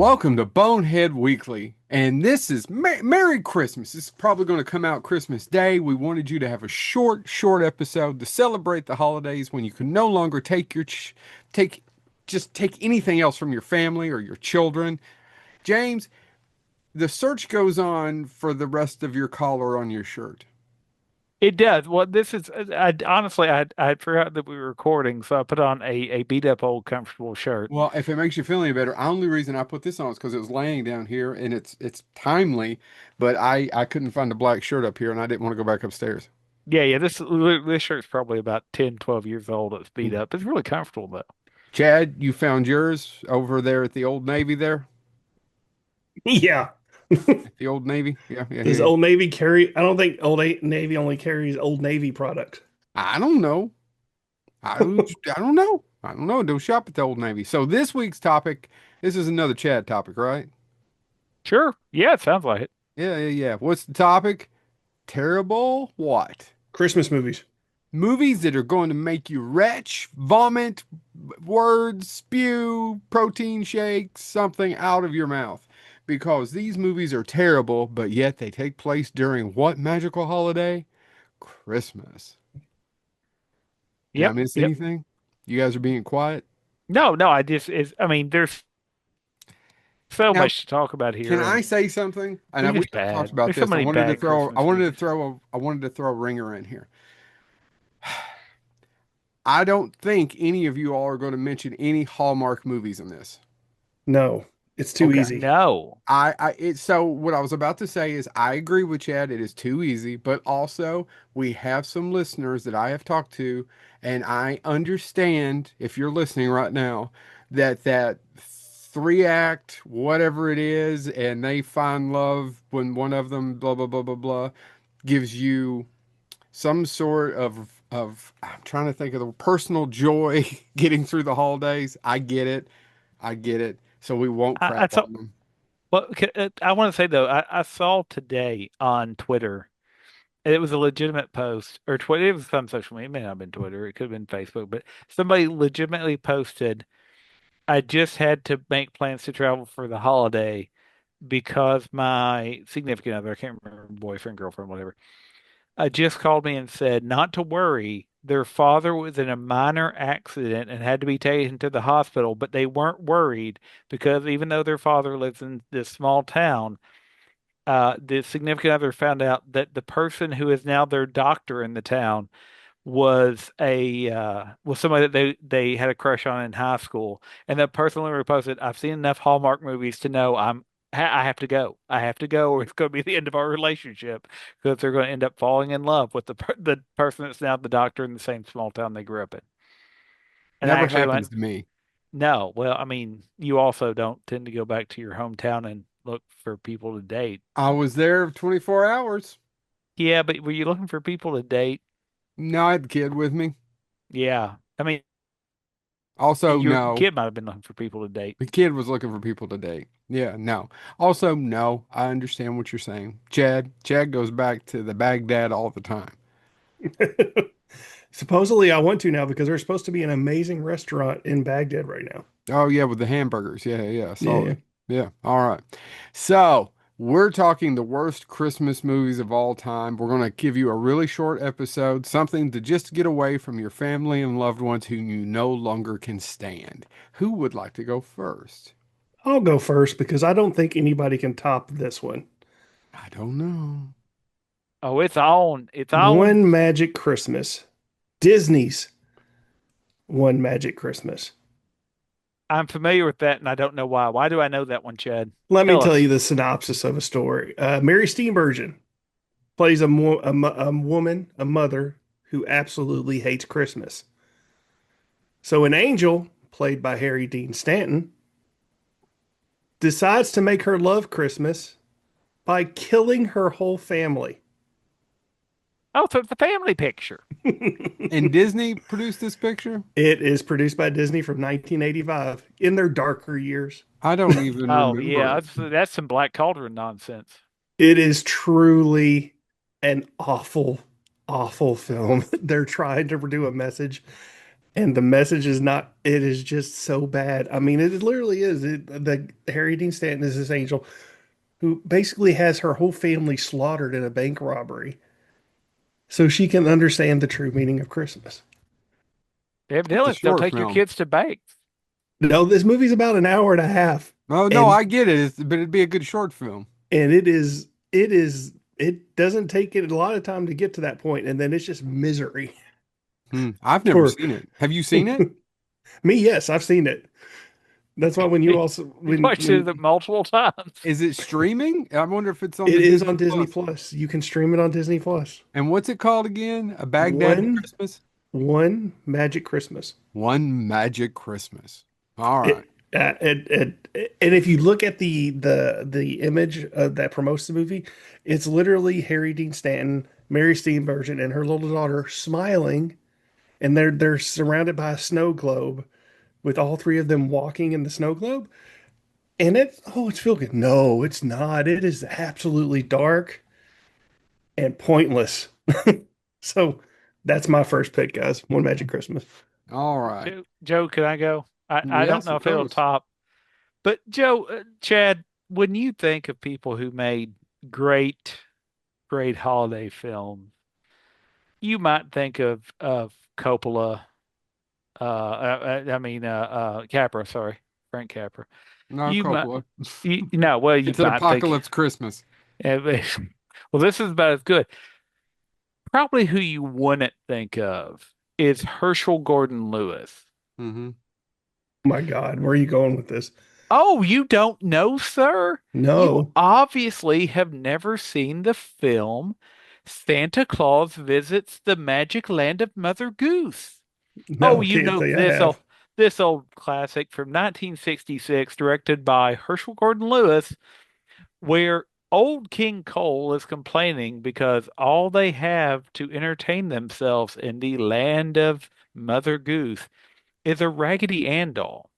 Welcome to Bonehead Weekly, and this is Merry Christmas. This is probably going to come out Christmas Day. We wanted you to have a short episode to celebrate the holidays when you can no longer take take take anything else from your family or your children. James, the search goes on for the rest of your collar on your shirt. It does. Well, this is, I honestly, I forgot that we were recording, so I put on a beat up old comfortable shirt. Well, if it makes you feel any better, the only reason I put this on is because it was laying down here and it's timely, but I couldn't find a black shirt up here and I didn't want to go back upstairs. Yeah, this shirt's probably about 10, 12 years old. It's beat up. It's really comfortable though. Chad, you found yours over there at the Old Navy there? Yeah. At the Old Navy? Does Yeah. Old Navy carry? I don't think Navy only carries Old Navy product. I don't know. I don't know. I don't know. Don't shop at the Old Navy. So this week's topic, this is another Chad topic, right? Sure. Yeah, it sounds like it. Yeah. What's the topic? Terrible what? Christmas movies. Movies that are going to make you retch, vomit, words, spew, protein shakes, something out of your mouth. Because these movies are terrible, but yet they take place during what magical holiday? Christmas. Did I Yep. miss Yep. anything? You guys are being quiet. No, I mean, there's so Now, much to talk about can here, I and say something? And they're we just have talked bad. about There's so this. many bad I Christmas wanted to movies. I wanted to throw a ringer in here. I don't think any of you all are going to mention any Hallmark movies in this. No, it's too Okay. easy. No. So what I was about to say is I agree with Chad. It is too easy, but also we have some listeners that I have talked to, and I understand if you're listening right now that three act whatever it is, and they find love when one of them blah blah blah blah blah gives you some sort of I'm trying to think of the personal joy getting through the holidays. I get it. I get it. So we won't I crap saw, on them. well, I want to say though, I saw today on Twitter. It was a legitimate post, or Twitter. It was some social media. It may not have been Twitter. It could have been Facebook, but somebody legitimately posted, I just had to make plans to travel for the holiday because my significant other, I can't remember, boyfriend, girlfriend, whatever, just called me and said not to worry. Their father was in a minor accident and had to be taken to the hospital, but they weren't worried because even though their father lives in this small town, the significant other found out that the person who is now their doctor in the town was somebody that they had a crush on in high school, and that person literally posted, "I've seen enough Hallmark movies to know I have to go. I have to go, or it's going to be the end of our relationship because they're going to end up falling in love with the person that's now the doctor in the same small town they grew up in." And I Never actually happens went, to me. "No, well, I mean, you also don't tend to go back to your hometown and look for people to date." I was there 24 hours. Yeah, but were you looking for people to date? No, I had the kid with me. Yeah. I mean, Also, your no. kid might have been looking for people to date. The kid was looking for people to date. Yeah, no. Also, no. I understand what you're saying. Chad goes back to the Baghdad all the time. Supposedly, I want to now because there's supposed to be an amazing restaurant in Baghdad right now. Oh yeah, with the hamburgers. Yeah, I saw Yeah. it. Yeah. All right. So we're talking the worst Christmas movies of all time. We're going to give you a really short episode, something to just get away from your family and loved ones whom you no longer can stand. Who would like to go first? I'll go first because I don't think anybody can top this one. I don't know. Oh, it's on. It's on. One Magic Christmas. Disney's One Magic Christmas. I'm familiar with that and I don't know why. Why do I know that one, Chad? Let me Tell tell us. you the synopsis of a story. Mary Steenburgen plays a woman, a mother who absolutely hates Christmas. So an angel, played by Harry Dean Stanton, decides to make her love Christmas by killing her whole family. Oh, so it's a family picture. And Disney produced this picture? It is produced by Disney from 1985 in their darker years. I don't even Oh, remember yeah. it. That's some Black Cauldron nonsense. It is truly an awful, awful film. They're trying to do a message. And the message is not, it is just so bad. I mean, it literally is. The Harry Dean Stanton is this angel who basically has her whole family slaughtered in a bank robbery so she can understand the true meaning of Christmas. It's a Evidently, don't short take your film. kids to banks. No, this movie's about an hour and a half, Oh no, and I get it. But it'd be a good short film. it doesn't take it a lot of time to get to that point, and then it's just misery I've never for seen it. Have you seen it? me. Yes, I've seen it. That's why when you also You watched it when multiple times. Is it streaming? I wonder if it's on it the is Disney on Disney Plus. Plus, you can stream it on Disney Plus. And what's it called again? A Baghdad One Christmas? One Magic Christmas. One Magic Christmas. All right. It, and if you look at the image that promotes the movie, it's literally Harry Dean Stanton, Mary Steenburgen, and her little daughter smiling, and they're surrounded by a snow globe with all three of them walking in the snow globe. And it's feel good. No, it's not. It is absolutely dark and pointless. So that's my first pick, guys. One Magic Christmas. All right. Joe, can I go? I don't Yes, know of if it'll course. top, but Joe, Chad, when you think of people who made great, great holiday films, you might think of Coppola. Capra. Sorry, Frank Capra. No, You might, Coppola. well, you It's an might think. apocalypse Christmas. Well, this is about as good. Probably who you wouldn't think of is Herschel Gordon Lewis. Hmm. My God, where are you going with this? Oh, you don't know, sir? You No, obviously have never seen the film Santa Claus Visits the Magic Land of Mother Goose. Oh, no, I you can't know say I have. this old classic from 1966, directed by Herschel Gordon Lewis, where old King Cole is complaining because all they have to entertain themselves in the land of Mother Goose is a Raggedy Ann doll.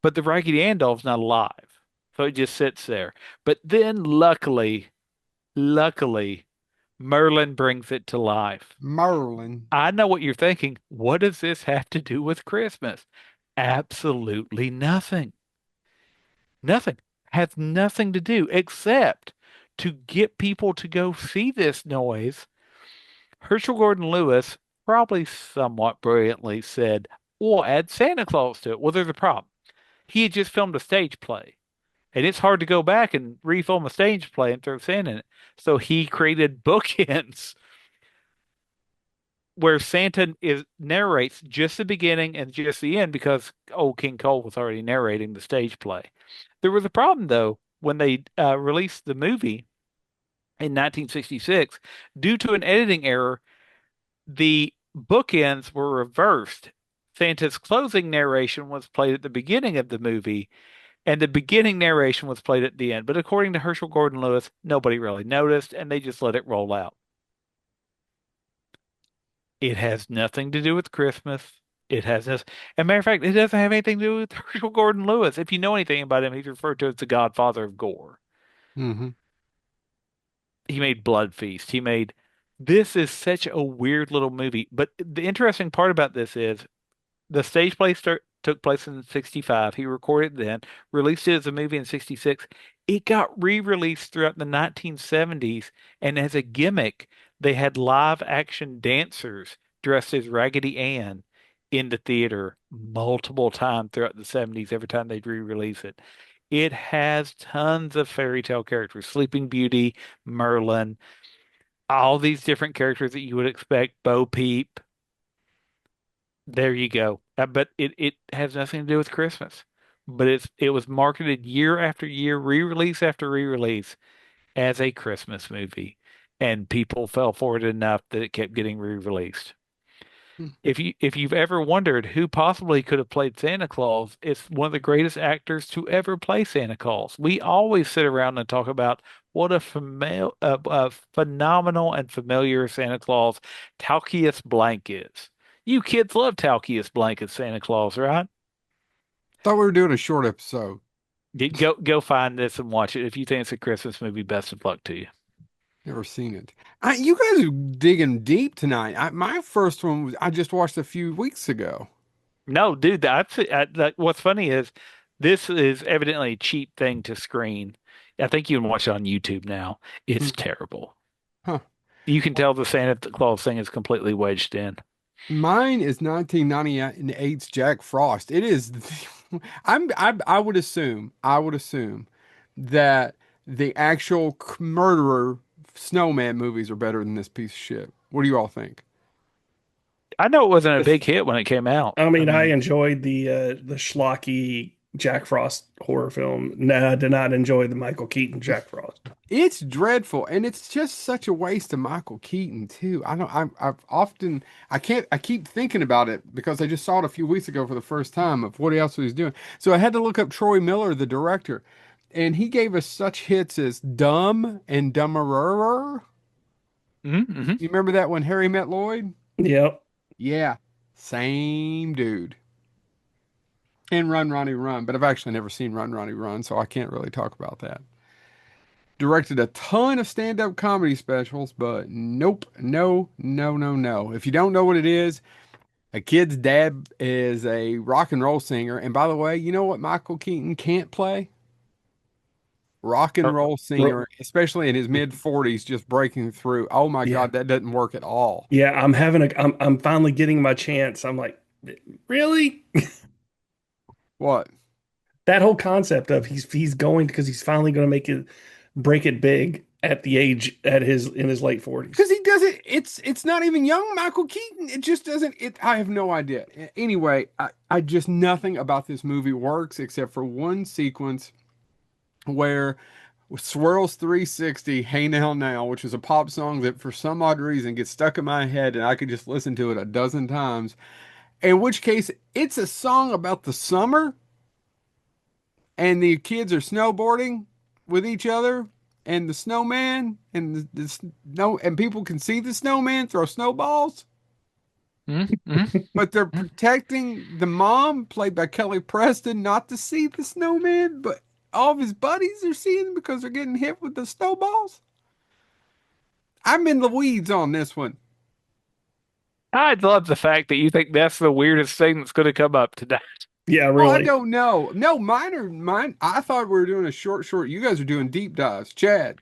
But the Raggedy Ann doll's not alive. So it just sits there. But then luckily, Merlin brings it to life. Merlin. I know what you're thinking. What does this have to do with Christmas? Absolutely nothing. Nothing. Has nothing to do except to get people to go see this noise. Herschel Gordon Lewis probably somewhat brilliantly said, we'll add Santa Claus to it. Well, there's a problem. He had just filmed a stage play, and it's hard to go back and refilm a stage play and throw Santa in it. So he created bookends where Santa is narrates just the beginning and just the end because old King Cole was already narrating the stage play. There was a problem though when they released the movie in 1966 due to an editing error. The bookends were reversed. Santa's closing narration was played at the beginning of the movie, and the beginning narration was played at the end. But according to Herschel Gordon Lewis, nobody really noticed, and they just let it roll out. It has nothing to do with Christmas. It has this. As a matter of fact, it doesn't have anything to do with Herschel Gordon Lewis. If you know anything about him, he's referred to as the godfather of gore. Hmm. He made Blood Feast. He made. This is such a weird little movie. But the interesting part about this is the stage play took place in 65. He recorded it then, released it as a movie in 66. It got re-released throughout the 1970s, and as a gimmick, they had live action dancers dressed as Raggedy Ann in the theater multiple times throughout the 70s, every time they'd re-release it. It has tons of fairy tale characters, Sleeping Beauty, Merlin, all these different characters that you would expect, Bo Peep. There you go. But it has nothing to do with Christmas. But it was marketed year after year, re-release after re-release as a Christmas movie, and people fell for it enough that it kept getting re-released. If you've ever wondered who possibly could have played Santa Claus, it's one of the greatest actors to ever play Santa Claus. We always sit around and talk about what a phenomenal and familiar Santa Claus Talkius Blank is. You kids love Talkius Blank as Santa Claus, right? Thought we were doing a short episode. Go find this and watch it. If you think it's a Christmas movie, best of luck to you. Never seen it. You guys are digging deep tonight. My first one was I just watched a few weeks ago. No, dude, what's funny is this is evidently a cheap thing to screen. I think you can watch it on YouTube now. Hmm. It's terrible. Huh. You can tell the Santa Claus thing is completely wedged in. Mine is 1998's Jack Frost. It is. I would assume that the actual murderer snowman movies are better than this piece of shit. What do you all think? I know it wasn't a Yes. big hit when it came out. I I mean, I mean, enjoyed the schlocky Jack Frost horror film. No, I did not enjoy the Michael Keaton Jack Frost. It's dreadful, and it's just such a waste of Michael Keaton too. I don't. I've often. I can't. I keep thinking about it because I just saw it a few weeks ago for the first time of what else he was doing. So I had to look up Troy Miller, the director, and he gave us such hits as "Dumb" and "Dumberer." mm-hmm. You remember that when Harry Met Lloyd? Yep. Yeah, same dude. And Run, Ronnie, Run, but I've actually never seen Run, Ronnie, Run, so I can't really talk about that. Directed a ton of stand-up comedy specials, but nope, no, no, no, no. If you don't know what it is, a kid's dad is a rock and roll singer. And by the way, you know what Michael Keaton can't play? Rock and roll Ro- singer, especially in his mid 40s, just breaking through. Oh my Yeah. God, that doesn't work at all. Yeah, I'm finally getting my chance. I'm like, really? What? That whole concept of he's going because he's finally going to make it break it big at the age at his in his late 40s. Because he doesn't, it's not even young Michael Keaton. It just doesn't, I have no idea. Anyway, I just nothing about this movie works except for one sequence where Swirls 360, Hey Now Now, which is a pop song that for some odd reason gets stuck in my head and I could just listen to it a dozen times. In which case, it's a song about the summer and the kids are snowboarding with each other and the snowman and the snow and people can see the snowman throw snowballs, Mm-hmm. but they're protecting the mom, played by Kelly Preston, not to see the snowman, but all of his buddies are seeing because they're getting hit with the snowballs. I'm in the weeds on this one. I love the fact that you think that's the weirdest thing that's going to come up today. Yeah, Well, I really. don't know. No, mine. I thought we were doing a short. You guys are doing deep dives. Chad,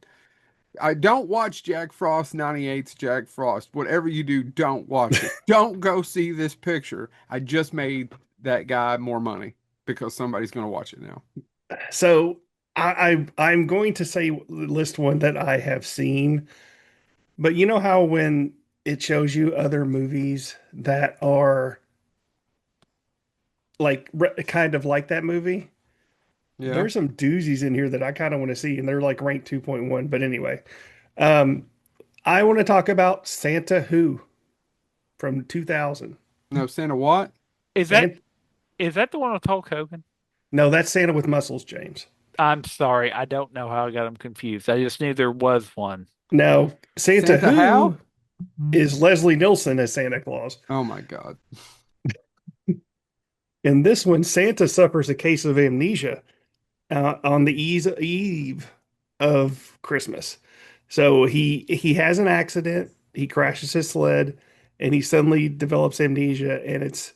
I don't watch Jack Frost 98's Jack Frost. Whatever you do, don't watch it. Don't go see this picture. I just made that guy more money because somebody's going to watch it now. So I'm going to say list one that I have seen, but you know how when it shows you other movies that are like kind of like that movie, Yeah. there's some doozies in here that I kind of want to see, and they're like ranked 2.1. But anyway, um, I want to talk about Santa Who from 2000. No, Santa what? Is that Santa, is that the one with Hulk Hogan? no, that's Santa with muscles, James. I'm sorry, I don't know how I got them confused. I just knew there was one. No, Santa Santa how? Who is Leslie Nielsen as Santa Claus. Oh my God. In this one, Santa suffers a case of amnesia on the eve of Christmas. So he has an accident. He crashes his sled, and he suddenly develops amnesia. And it's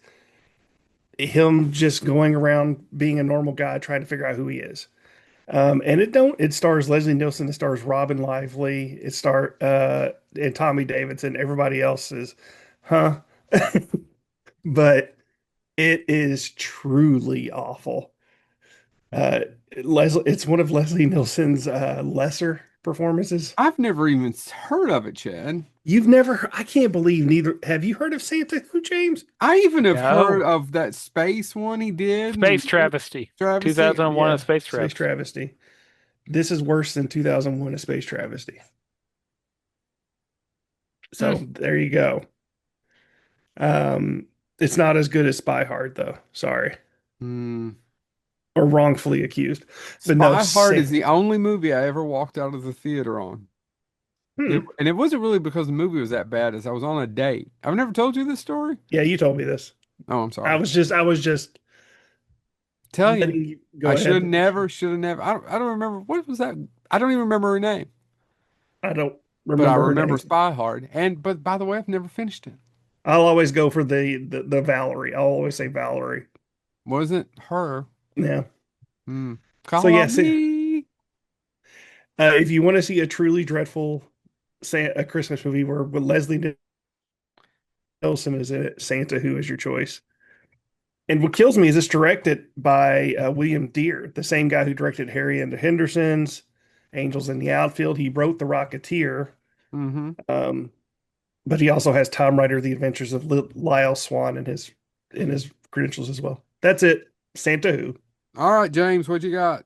him just going around being a normal guy, trying to figure out who he is. And it stars Leslie Nielsen, it stars Robin Lively, and Tommy Davidson. Everybody else is, huh? But it is truly awful. Uh, it's one of Leslie Nielsen's lesser performances. I've never even heard of it, Chad. I can't believe neither. Have you heard of Santa Who, James? I even have heard No. of that space one he did. Space Travesty. Travesty. 2001 A Yeah, Space Space Travesty. Travesty. This is worse than 2001: A Space Travesty. Hmm. So there you go. It's not as good as Spy Hard, though. Sorry, Hmm. or wrongfully accused. But no, Spy Hard is the only movie I ever walked out of the theater on. hmm. And it wasn't really because the movie was that bad, as I was on a date. I've never told you this story. Yeah, you told me this. Oh, I'm sorry. I was just Tell you, letting you go I should have ahead. never, should have never. I don't remember what was that. I don't even remember her name. I don't. but I remember her remember name. Spy Hard. And but by the way, I've never finished it. I'll always go for the Valerie. I'll always say Valerie. Wasn't her? Yeah. Hmm. So Call on yes, me. if you want to see a truly dreadful a Christmas movie where with Leslie Nielsen is in it, Santa Who is your choice. And what kills me is it's directed by William Deere, the same guy who directed Harry and the Hendersons, Angels in the Outfield. He wrote The Rocketeer, Mm-hmm. um, but he also has Tom Rider, The Adventures of Lyle Swan in his credentials as well. That's it. Santa Who. All right, James, what you got?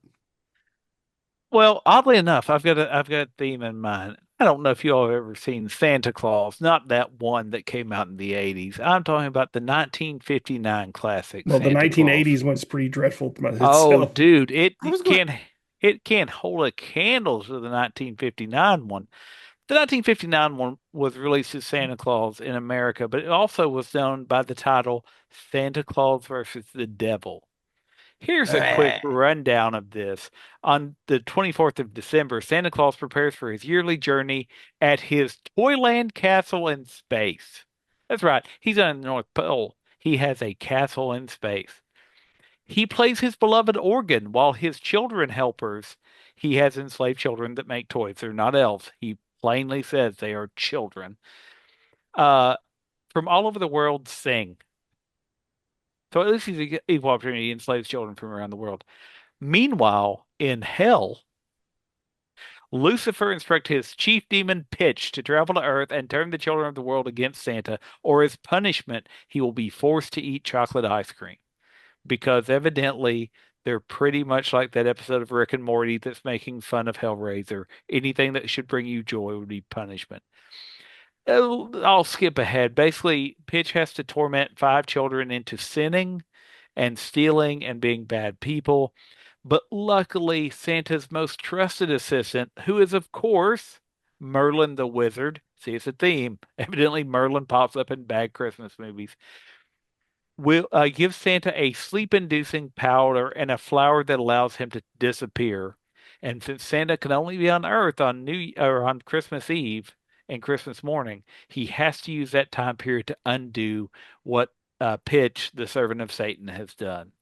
Well, oddly enough, I've got a theme in mind. I don't know if you all have ever seen Santa Claus, not that one that came out in the 80s. I'm talking about the 1959 classic Well, the Santa Claus. 1980s one's pretty dreadful by Oh, itself. dude, it, I it was going. can't it can't hold a candle to the 1959 one. The 1959 one was released as Santa Claus in America, but it also was known by the title Santa Claus versus the Devil. Here's a quick rundown of this. On the 24th of December, Santa Claus prepares for his yearly journey at his Toyland castle in space. That's right, he's on the North Pole. He has a castle in space. He plays his beloved organ while his children helpers, he has enslaved children that make toys. They're not elves. He plainly says they are children. Uh, from all over the world sing. So at least he's an equal opportunity enslaves children from around the world. Meanwhile, in hell, Lucifer instructs his chief demon Pitch to travel to Earth and turn the children of the world against Santa, or as punishment, he will be forced to eat chocolate ice cream. Because evidently they're pretty much like that episode of Rick and Morty that's making fun of Hellraiser. Anything that should bring you joy would be punishment. I'll skip ahead. Basically, Pitch has to torment five children into sinning and stealing and being bad people. But luckily, Santa's most trusted assistant, who is, of course, Merlin the Wizard. See, it's a theme. Evidently, Merlin pops up in bad Christmas movies. Will give Santa a sleep-inducing powder and a flower that allows him to disappear. And since Santa can only be on Earth on New or on Christmas Eve and Christmas morning, he has to use that time period to undo what Pitch, the servant of Satan, has done.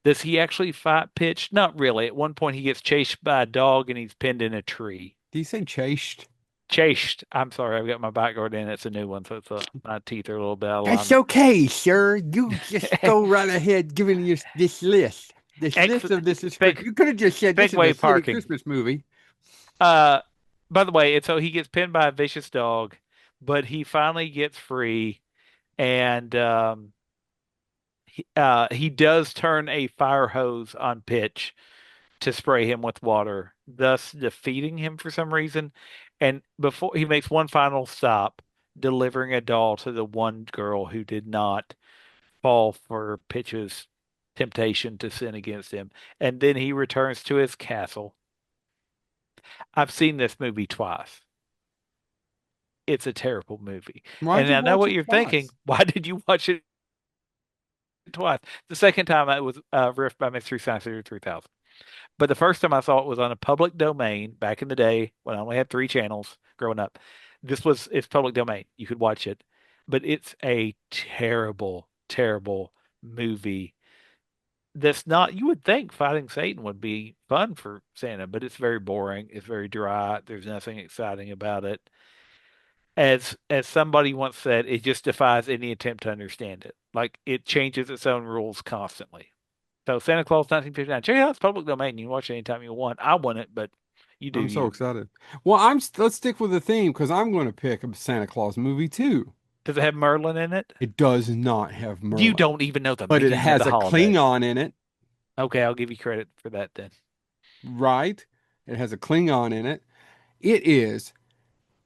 Does he actually fight Pitch? Not really. At one point, he gets chased by a dog and he's pinned in a tree. Do you say chased? Chased. I'm sorry, I've got my backguard in. It's a new one, so my teeth are a little bit out of That's alignment. okay, sir. You just go right ahead giving us this list. This list Excellent. of this is You could have just said this is a Segway silly parking. Christmas movie. Uh, by the way, and so he gets pinned by a vicious dog, but he finally gets free, and he does turn a fire hose on Pitch to spray him with water, thus defeating him for some reason. And before he makes one final stop, delivering a doll to the one girl who did not fall for Pitch's temptation to sin against him. And then he returns to his castle. I've seen this movie twice. It's a terrible movie. Why'd And you I know watch what it you're thinking. twice? Why did you watch it twice? The second time it was riffed by Mystery Science Theater 3000. But the first time I saw it was on a public domain back in the day when I only had three channels growing up. It's public domain. You could watch it. But it's a terrible, terrible movie. That's not, you would think fighting Satan would be fun for Santa, but it's very boring. It's very dry. There's nothing exciting about it. As somebody once said, it just defies any attempt to understand it. Like it changes its own rules constantly. So Santa Claus 1959. Check it out. It's public domain. You can watch it anytime you want. I want it, but you do I'm so you. excited. Well, let's stick with the theme because I'm going to pick a Santa Claus movie too. Does it have Merlin in it? It does not have You Merlin, don't even know the but it meaning of the has a holiday. Klingon in it, Okay, I'll give you credit for that then. right? It has a Klingon in it. It is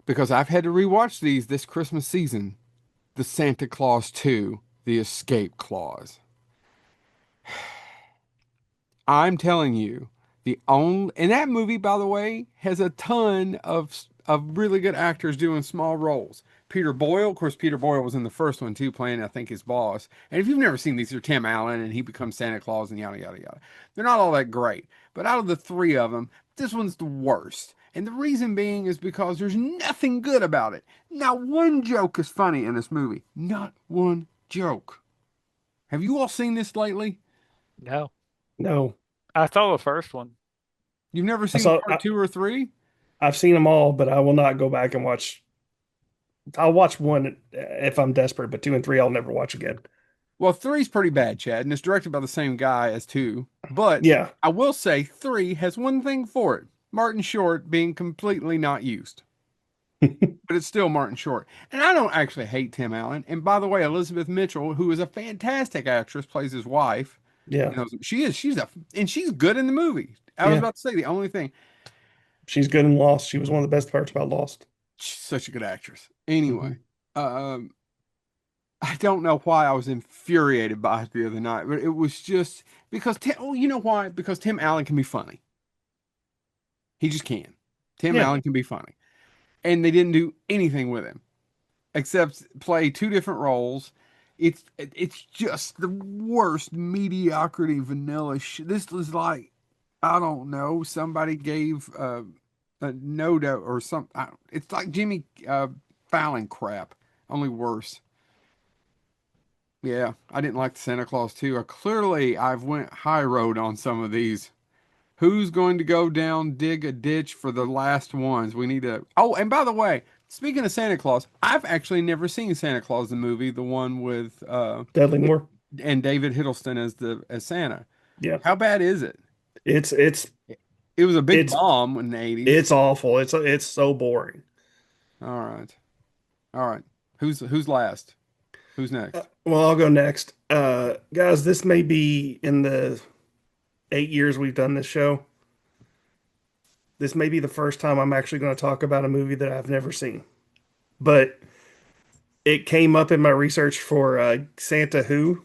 because I've had to rewatch these this Christmas season. The Santa Claus 2, The Escape Clause. I'm telling you, and that movie, by the way, has a ton of really good actors doing small roles. Peter Boyle, of course, Peter Boyle was in the first one too, playing I think his boss. And if you've never seen these, are Tim Allen, and he becomes Santa Claus, and yada yada yada. They're not all that great, but out of the three of them, this one's the worst. And the reason being is because there's nothing good about it. Not one joke is funny in this movie. Not one joke. Have you all seen this lately? No, No, I saw the first one. You've never I seen saw. part two or three? I've seen them all, but I will not go back and watch. I'll watch one if I'm desperate, but two and three I'll never watch again. Well, three's pretty bad, Chad, and it's directed by the same guy as two. But Yeah. I will say three has one thing for it. Martin Short being completely not used. But it's still Martin Short. And I don't actually hate Tim Allen. And by the way, Elizabeth Mitchell, who is a fantastic actress, plays his wife. Yeah. You know, she's good in the movie. I was Yeah. about to say the only thing, She's good in Lost. She was one of the best parts about Lost. she's such a good actress. Anyway, Mhm. um, I don't know why I was infuriated by it the other night, but it was just because oh, you know why? Because Tim Allen can be funny. He just can. Tim Yeah. Allen can be funny. And they didn't do anything with him except play two different roles. It's just the worst mediocrity vanilla shit. This was like I don't know. Somebody gave a note or some. It's like Jimmy Fallon crap, only worse. Yeah, I didn't like the Santa Claus too. Clearly, I've went high road on some of these. Who's going to go down, dig a ditch for the last ones? We need to. Oh, and by the way, speaking of Santa Claus, I've actually never seen Santa Claus the movie, the one with Dudley Moore. and David Hiddleston as Santa. Yeah. How bad is it? It's it's It was a big it's bomb in the 80s. it's awful. It's so boring. All right. All right. Who's last? Who's next? Well, I'll go next. Guys, this may be in the 8 years we've done this show. This may be the first time I'm actually going to talk about a movie that I've never seen. But it came up in my research for Santa Who,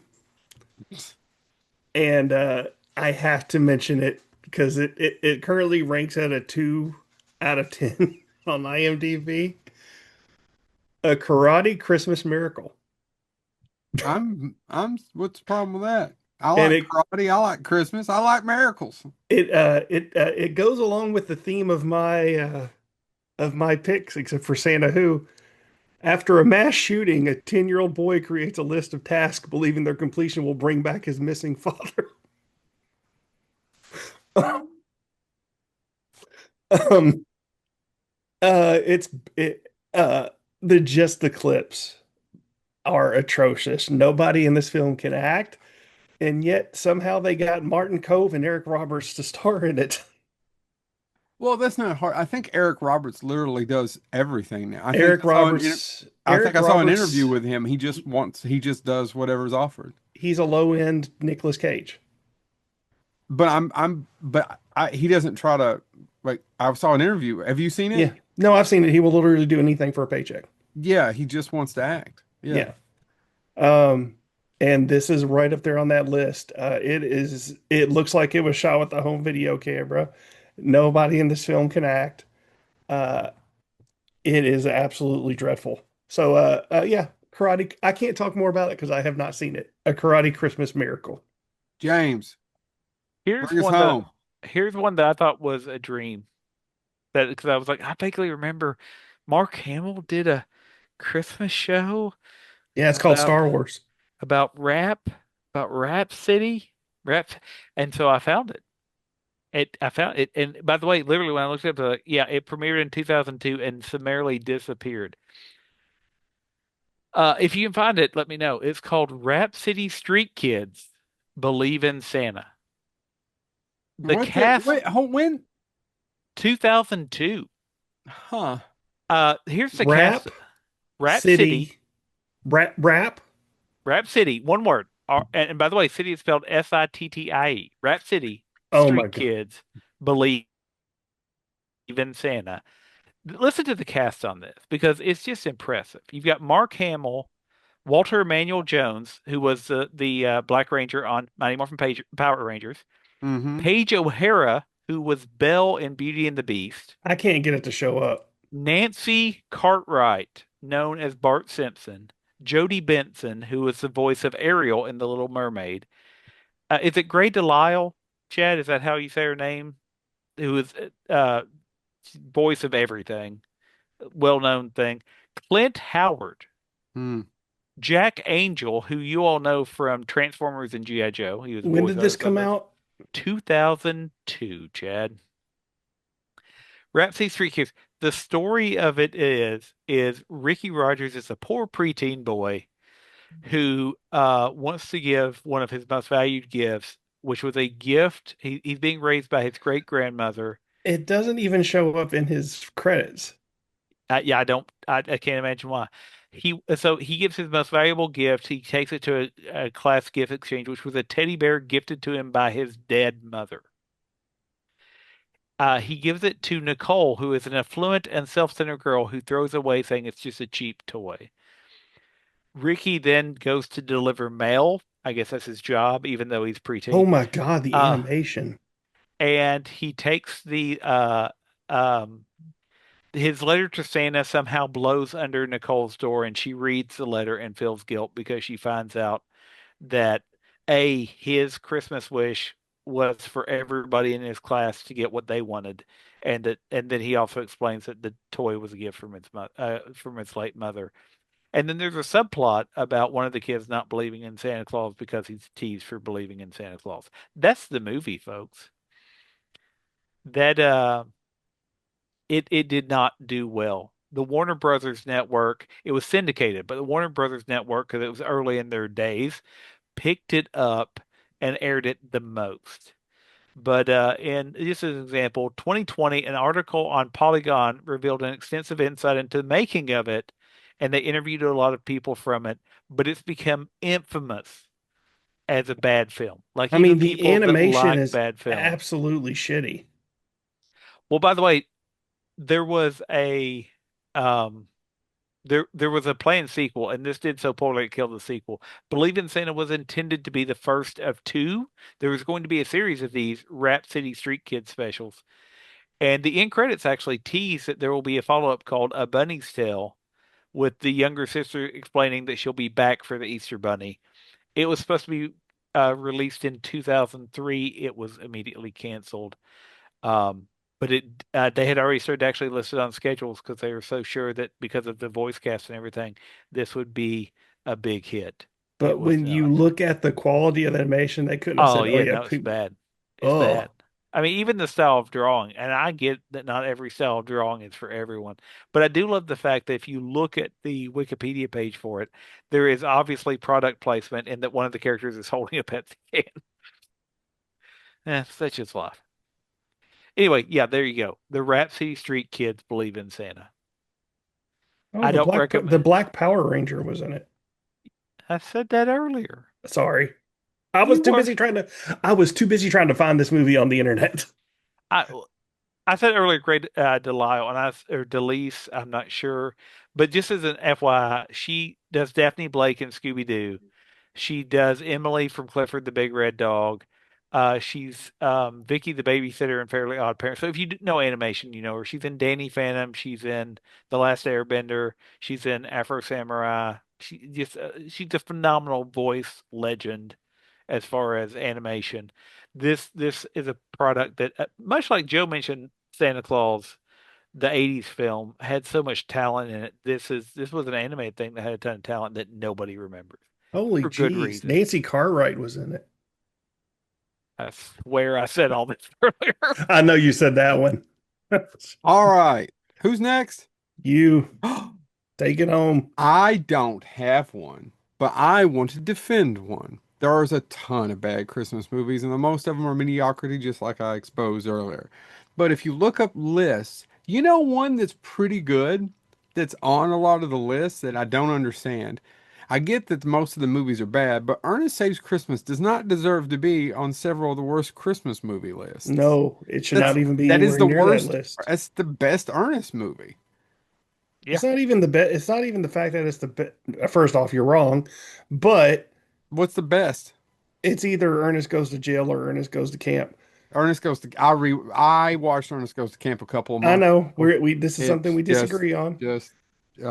and I have to mention it because it currently ranks at a 2 out of 10 on IMDb. A Karate Christmas Miracle. What's the problem with that? I And like karate, I like Christmas, I like miracles. it goes along with the theme of my picks, except for Santa Who. After a mass shooting, a 10-year-old boy creates a list of tasks, believing their completion will bring back his missing father. um, it's it the clips are atrocious. Nobody in this film can act, and yet somehow they got Martin Cove and Eric Roberts to star in it. Well, that's not hard. I think Eric Roberts literally does everything now. Eric Roberts, I think Eric I saw an interview Roberts, with him. He just does whatever's offered. he's a low end Nicolas Cage. But he doesn't try to like. I saw an interview. Have you seen it? Yeah, no, I've seen it. He will literally do anything for a paycheck. Yeah, he just wants to act. Yeah. Yeah. Um, and this is right up there on that list. It looks like it was shot with a home video camera. Nobody in this film can act. Uh, it is absolutely dreadful. So, yeah, Karate. I can't talk more about it because I have not seen it. A Karate Christmas Miracle. James, Here's bring us one that home. here's one that I thought was a dream. That because I was like, I vaguely remember Mark Hamill did a Christmas show Yeah, it's called about Star Wars. about rap, about Rap City, rap, and so I found it. I found it, and by the way, literally when I looked up, yeah, it premiered in 2002 and summarily disappeared. If you can find it, let me know. It's called Rap City Street Kids Believe in Santa. The cast, When? 2002. Huh. Here's the cast. Rap Rap City, City. Rap. Rap City, one word. And by the way, city is spelled Sittie. Rap City Oh my Street God. Kids Believe in Santa. Listen to the cast on this because it's just impressive. You've got Mark Hamill, Walter Emmanuel Jones, who was the Black Ranger on Mighty Morphin Power Rangers, Mm-hmm. Paige O'Hara, who was Belle in Beauty and the Beast, I can't get it to show up. Nancy Cartwright, known as Bart Simpson, Jodie Benson, who was the voice of Ariel in The Little Mermaid. Is it Grey Delisle? Chad, is that how you say her name? Who is voice of everything, well-known thing. Clint Howard, Hmm. Jack Angel, who you all know from Transformers and G.I. Joe. He was a When voice did this artist on come those. out? 2002, Chad. Rhapsody Street Kids. The story of it is Ricky Rogers is a poor preteen boy who wants to give one of his most valued gifts, which was a gift. He's being raised by his great grandmother. It doesn't even show up in his credits. Yeah, I don't. I can't imagine why. He gives his most valuable gift. He takes it to a class gift exchange, which was a teddy bear gifted to him by his dead mother. He gives it to Nicole, who is an affluent and self-centered girl who throws away, saying it's just a cheap toy. Ricky then goes to deliver mail. I guess that's his job, even though he's Oh preteen. my God, the Uh, animation. and he takes the um his letter to Santa somehow blows under Nicole's door, and she reads the letter and feels guilt because she finds out that his Christmas wish was for everybody in his class to get what they wanted, and then he also explains that the toy was a gift from his late mother. And then there's a subplot about one of the kids not believing in Santa Claus because he's teased for believing in Santa Claus. That's the movie, folks. That it did not do well. The Warner Brothers network, it was syndicated, but the Warner Brothers network, because it was early in their days, picked it up and aired it the most. But in just as an example, 2020, an article on Polygon revealed an extensive insight into the making of it, and they interviewed a lot of people from it, but it's become infamous as a bad film. Like I mean, even the people that animation like is bad films. absolutely shitty. Well, by the way, there was a um there was a planned sequel, and this did so poorly it killed the sequel. Believe in Santa was intended to be the first of two. There was going to be a series of these Rap City Street Kids specials, and the end credits actually tease that there will be a follow-up called A Bunny's Tale, with the younger sister explaining that she'll be back for the Easter Bunny. It was supposed to be released in 2003. It was immediately canceled. Um, but they had already started actually listed on schedules because they were so sure that because of the voice cast and everything, this would be a big hit. It But was when you not. look at the quality of the animation, they couldn't have Oh said, "Oh yeah, yeah, no, it's bad. It's oh." bad. I mean, even the style of drawing, and I get that not every style of drawing is for everyone, but I do love the fact that if you look at the Wikipedia page for it, there is obviously product placement in that one of the characters is holding a Pepsi can. Such is life. Anyway, yeah, there you go. The Rap City Street Kids believe in Santa. Oh, I don't the recommend. Black Power Ranger was in it. I said that earlier. Sorry. I was You too were. busy trying to I was too busy trying to find this movie on the internet. I I said earlier, great Delisle, or Delise. I'm not sure, but just as an FYI, she does Daphne Blake in Scooby Doo. She does Emily from Clifford the Big Red Dog. She's Vicky the babysitter in Fairly Odd Parents. So if you know animation, you know her. She's in Danny Phantom. She's in The Last Airbender. She's in Afro Samurai. She's a phenomenal voice legend as far as animation. This is a product that much like Joe mentioned, Santa Claus, the 80s film had so much talent in it. This was an animated thing that had a ton of talent that nobody remembers Holy for good jeez. reason. Nancy Cartwright was in it. I swear I said all this earlier. I know you said that one. All right. Who's next? You take it home. I don't have one, but I want to defend one. There's a ton of bad Christmas movies, and the most of them are mediocrity, just like I exposed earlier. But if you look up lists, you know one that's pretty good, that's on a lot of the lists that I don't understand. I get that most of the movies are bad, but Ernest Saves Christmas does not deserve to be on several of the worst Christmas movie lists. No, it should not even be That is anywhere the near that worst. list. That's the best Ernest movie. Yeah. It's not even the best. It's not even the fact that it's the best. First off, you're wrong, but What's the best? it's either Ernest Goes to Jail or Ernest Goes to Camp. Ernest Goes to I watched Ernest Goes to Camp a couple of I months know ago. we this is something It's we disagree on, just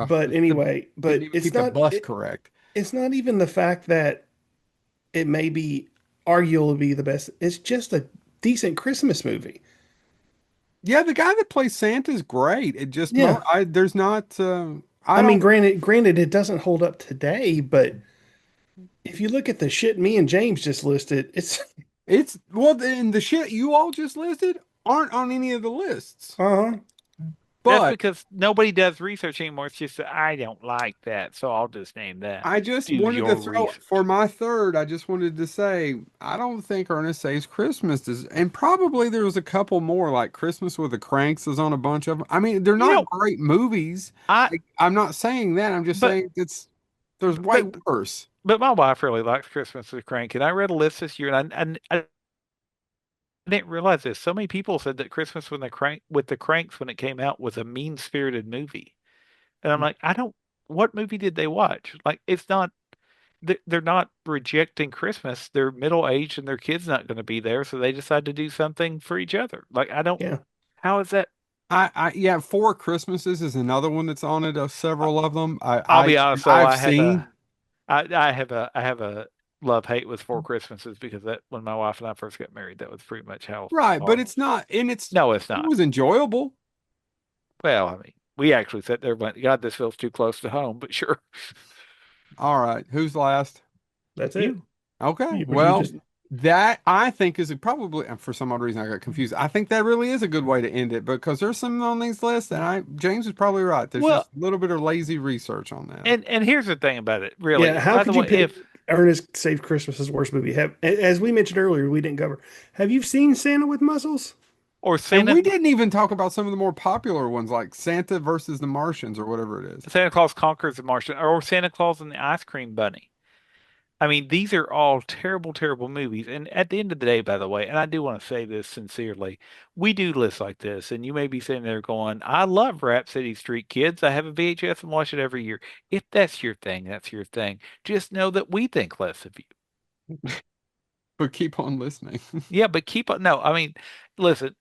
but anyway, didn't but even keep the bus correct. it's not even the fact that it may be arguably the best. It's just a decent Christmas movie. Yeah, the guy that plays Santa's great. It just Yeah. there's not I I mean, don't granted, it doesn't hold up today, but if you look at the shit me and James just listed, it's it's well and the shit you all just listed aren't on any of the lists. uh-huh. That's But because nobody does research anymore. It's just that I don't like that, so I'll just name that. I just Do wanted to your throw research. for my third, I just wanted to say I don't think Ernest Saves Christmas does, and probably there was a couple more like Christmas with the Cranks is on a bunch of them. I mean, they're You not know, great movies. I Like, I'm not saying that. I'm just but saying there's way but worse. but my wife really likes Christmas with Crank, and I read a list this year, and I didn't realize this. So many people said that Christmas with the Cranks when it came out was a mean-spirited movie, and I'm like, I don't. What movie did they watch? Like, it's not. They're not rejecting Christmas. They're middle aged, and their kid's not going to be there, so they decide to do something for each other. Like, I don't. Yeah. How is that? Yeah, Four Christmases is another one that's on it. Several of them. I'll be honest though, I've seen. I have a love hate with Four Christmases because that when my wife and I first got married, that was pretty much how Right, but our it's not, and no, it's it not. was enjoyable. Well, I mean, we actually sat there and went, God, this feels too close to home, but sure. All right, who's last? That's it. You. Okay, You well, just that I think is probably, and for some odd reason I got confused. I think that really is a good way to end it because there's some on these lists, and James is probably right. There's Well, just a little bit of lazy research on that. and here's the thing about it, yeah, really. how By the could you way, pick if Ernest Save Christmas's worst movie? As we mentioned earlier, we didn't cover. Have you seen Santa with Muscles? or And we Santa didn't even talk about some of the more popular ones like Santa versus the Martians or whatever it is. Santa Claus Conquers the Martian or Santa Claus and the Ice Cream Bunny. I mean, these are all terrible, terrible movies. And at the end of the day, by the way, and I do want to say this sincerely, we do lists like this, and you may be sitting there going, I love Rap City Street Kids. I have a VHS and watch it every year. If that's your thing, that's your thing. Just know that we think less of you. But keep on listening. Yeah, but keep on. No, I mean, listen,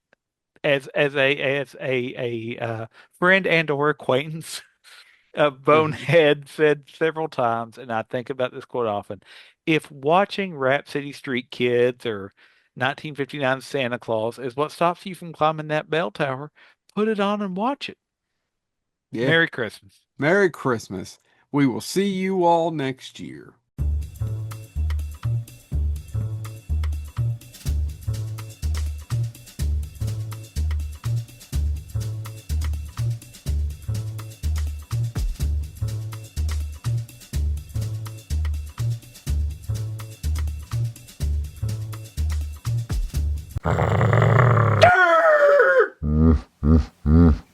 as a friend and or acquaintance, Bonehead said several times, and I think about this quote often. If watching Rap City Street Kids or 1959 Santa Claus is what stops you from climbing that bell tower, put it on and watch it. Yeah. Merry Christmas. Merry Christmas. We will see you all next year.